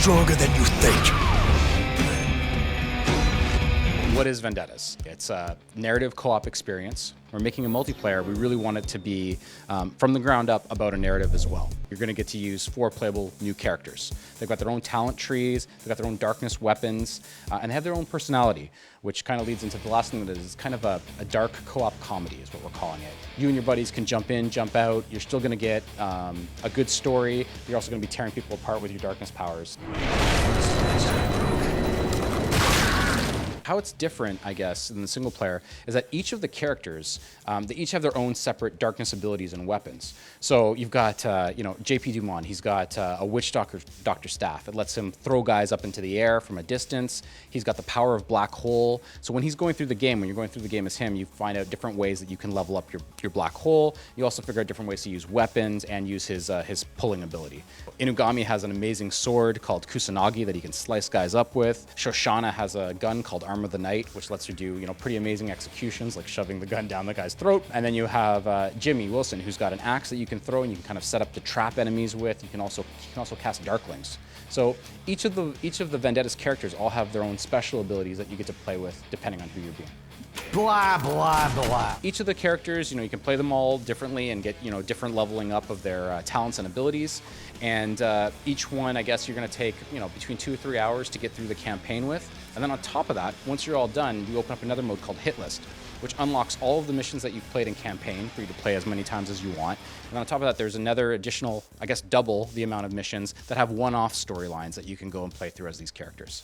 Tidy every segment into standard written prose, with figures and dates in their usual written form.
stronger than you think. What is Vendettas? It's a narrative co-op experience. We're making a multiplayer. We really want it to be, from the ground up, about a narrative as well. You're going to get to use 4 playable new characters. They've got their own talent trees, they've got their own darkness weapons, and they have their own personality, which kind of leads into the last thing that is kind of a dark co-op comedy is what we're calling it. You and your buddies can jump in, jump out. You're still going to get a good story. You're also going to be tearing people apart with your darkness powers. How it's different, I guess, in the single player is that each of the characters, they each have their own separate darkness abilities and weapons. So you've got, JP Dumont. He's got a witch doctor staff. It lets him throw guys up into the air from a distance. He's got the power of black hole. So when he's going through the game, when you're going through the game as him, you find out different ways that you can level up your black hole. You also figure out different ways to use weapons and use his pulling ability. Inugami has an amazing sword called Kusanagi that he can slice guys up with. Shoshana has a gun called Arm of the Night, which lets her do pretty amazing executions, like shoving the gun down the guy's throat. And then you have Jimmy Wilson, who's got an axe that you can throw and you can kind of set up to trap enemies with. You can also cast Darklings. So each of the Vendetta's characters all have their own special abilities that you get to play with depending on who you're being. Blah, blah, blah. Each of the characters, you can play them all differently and get, different leveling up of their talents and abilities. And each one, I guess, you're going to take, between 2 or 3 hours to get through the campaign with. And then on top of that, once you're all done, you open up another mode called Hit List, which unlocks all of the missions that you've played in campaign for you to play as many times as you want. And on top of that, there's another additional, I guess, double the amount of missions that have one-off storylines that you can go and play through as these characters.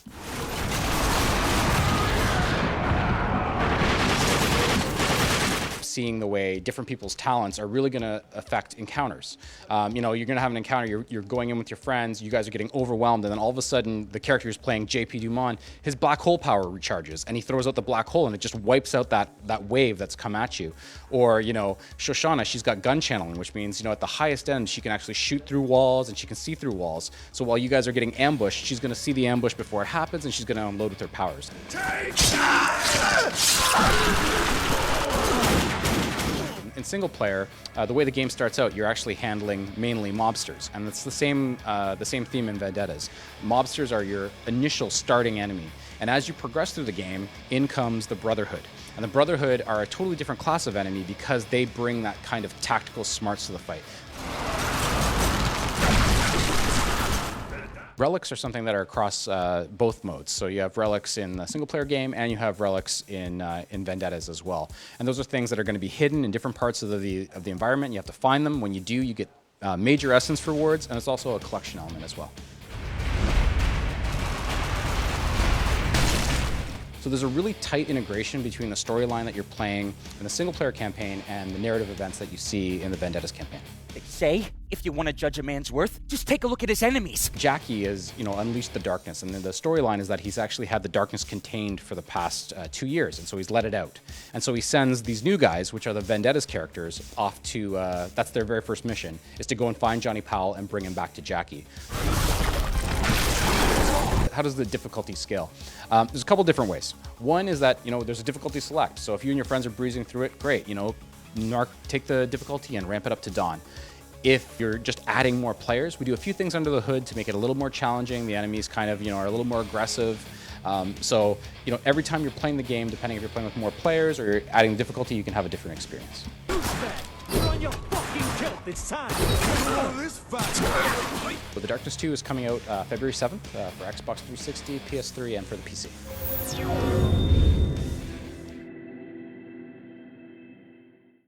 Seeing the way different people's talents are really going to affect encounters. You're going to have an encounter, you're going in with your friends, you guys are getting overwhelmed, and then all of a sudden the character who's playing JP Dumont, his black hole power recharges, and he throws out the black hole, and it just wipes out that wave that's come at you. Or, Shoshana, she's got gun channeling, which means, at the highest end, she can actually shoot through walls, and she can see through walls. So while you guys are getting ambushed, she's going to see the ambush before it happens, and she's going to unload with her powers. In single player, the way the game starts out, you're actually handling mainly mobsters, and it's the same theme in Vendettas. Mobsters are your initial starting enemy, and as you progress through the game, in comes the Brotherhood. And the Brotherhood are a totally different class of enemy because they bring that kind of tactical smarts to the fight. Relics are something that are across both modes. So you have relics in the single-player game, and you have relics in Vendettas as well. And those are things that are going to be hidden in different parts of the environment. You have to find them. When you do, you get major essence rewards, and it's also a collection element as well. So there's a really tight integration between the storyline that you're playing in the single-player campaign and the narrative events that you see in the Vendettas campaign. They say, if you want to judge a man's worth, just take a look at his enemies. Jackie is, unleashed the darkness, and then the storyline is that he's actually had the darkness contained for the past 2 years, and so he's let it out. And so he sends these new guys, which are the Vendettas characters, off to, that's their very first mission, is to go and find Johnny Powell and bring him back to Jackie. How does the difficulty scale? There's a couple different ways. One is that, there's a difficulty select. So if you and your friends are breezing through it, great. Take the difficulty and ramp it up to Dawn. If you're just adding more players, we do a few things under the hood to make it a little more challenging. The enemies kind of, are a little more aggressive. So, every time you're playing the game, depending if you're playing with more players or you're adding difficulty, you can have a different experience. But The Darkness 2 is coming out February 7th for Xbox 360, PS3, and for the PC.